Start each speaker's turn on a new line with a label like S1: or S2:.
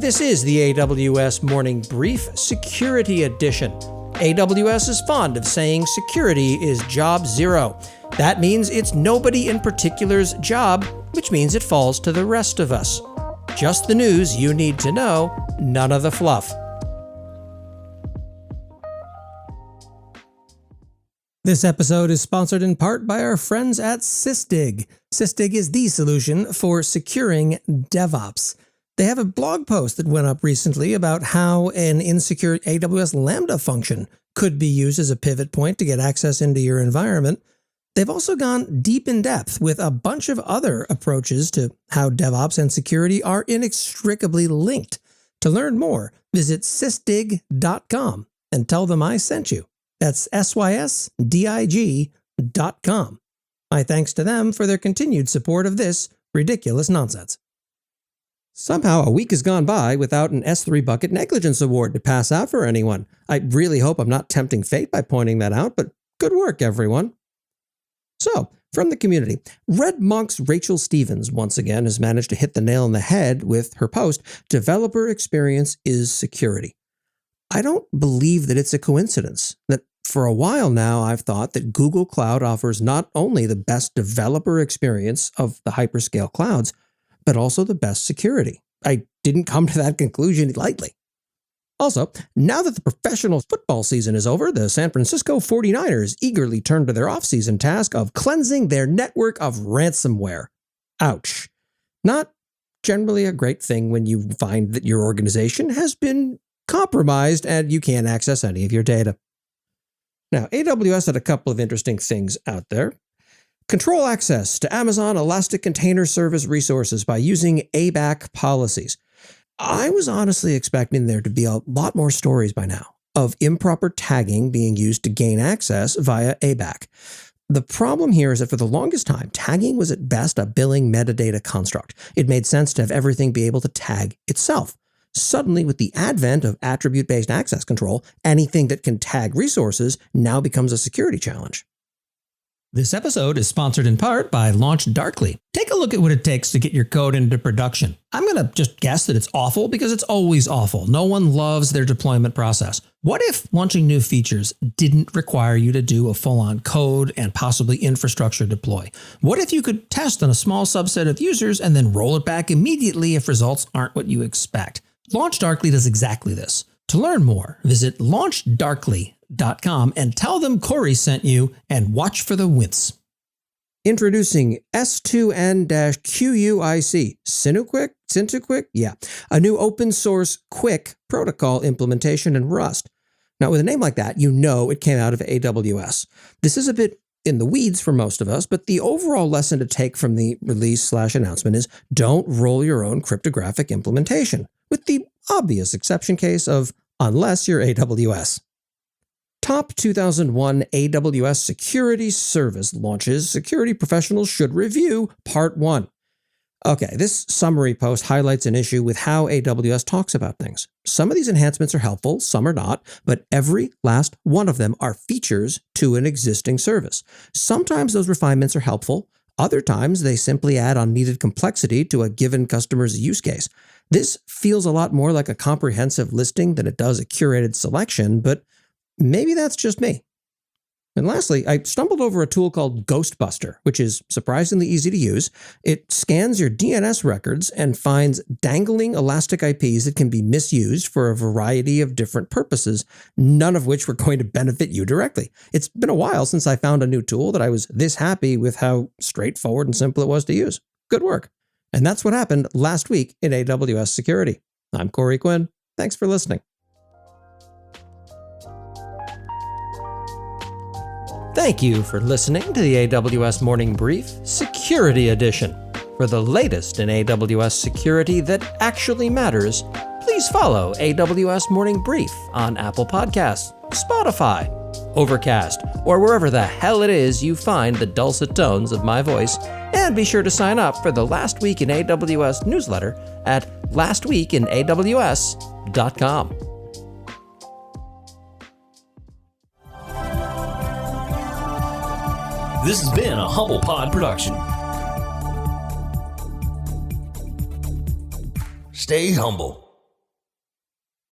S1: This is the AWS Morning Brief Security Edition. AWS is fond of saying security is job zero. That means it's nobody in particular's job, which means it falls to the rest of us. Just the news you need to know, none of the fluff. This episode is sponsored in part by our friends at Sysdig. Sysdig is the solution for securing DevOps. They have a blog post that went up recently about how an insecure AWS Lambda function could be used as a pivot point to get access into your environment. They've also gone deep in depth with a bunch of other approaches to how DevOps and security are inextricably linked. To learn more, visit sysdig.com and tell them I sent you. That's sysdig.com. My thanks to them for their continued support of this ridiculous nonsense. Somehow a week has gone by without an S3 Bucket Negligence Award to pass out for anyone. I really hope I'm not tempting fate by pointing that out, but good work, everyone. So, from the community, Red Monk's Rachel Stevens once again has managed to hit the nail on the head with her post, "Developer experience is security." I don't believe that it's a coincidence that for a while now I've thought that Google Cloud offers not only the best developer experience of the hyperscale clouds, but also the best security. I didn't come to that conclusion lightly. Also, now that the professional football season is over, the San Francisco 49ers eagerly turn to their off-season task of cleansing their network of ransomware. Ouch. Not generally a great thing when you find that your organization has been compromised and you can't access any of your data. Now, AWS had a couple of interesting things out there. Control access to Amazon Elastic Container Service resources by using ABAC policies. I was honestly expecting there to be a lot more stories by now of improper tagging being used to gain access via ABAC. The problem here is that for the longest time, tagging was at best a billing metadata construct. It made sense to have everything be able to tag itself. Suddenly, with the advent of attribute-based access control, anything that can tag resources now becomes a security challenge. This episode is sponsored in part by LaunchDarkly. Take a look at what it takes to get your code into production. I'm going to just guess that it's awful because it's always awful. No one loves their deployment process. What if launching new features didn't require you to do a full-on code and possibly infrastructure deploy? What if you could test on a small subset of users and then roll it back immediately if results aren't what you expect? LaunchDarkly does exactly this. To learn more, visit launchdarkly.com and tell them Corey sent you and watch for the wince. Introducing S2N-QUIC, Synthuquic? Yeah, a new open source quick protocol implementation in Rust. Now, with a name like that, you know it came out of AWS. This is a bit in the weeds for most of us, but the overall lesson to take from the release/announcement is don't roll your own cryptographic implementation, with the obvious exception case of unless you're AWS. Top 2001 AWS Security Service launches security professionals should review Part 1. Okay, this summary post highlights an issue with how AWS talks about things. Some of these enhancements are helpful, some are not, but every last one of them are features to an existing service. Sometimes those refinements are helpful. Other times they simply add unneeded complexity to a given customer's use case. This feels a lot more like a comprehensive listing than it does a curated selection, but maybe that's just me. And lastly, I stumbled over a tool called Ghostbuster, which is surprisingly easy to use. It scans your DNS records and finds dangling elastic IPs that can be misused for a variety of different purposes, none of which were going to benefit you directly. It's been a while since I found a new tool that I was this happy with how straightforward and simple it was to use. Good work. And that's what happened last week in AWS security. I'm Corey Quinn. Thanks for listening. Thank you for listening to the AWS Morning Brief Security Edition. For the latest in AWS security that actually matters, please follow AWS Morning Brief on Apple Podcasts, Spotify, Overcast, or wherever the hell it is you find the dulcet tones of my voice, and be sure to sign up for the Last Week in AWS newsletter at lastweekinaws.com.
S2: This has been a Humble Pod production. Stay humble.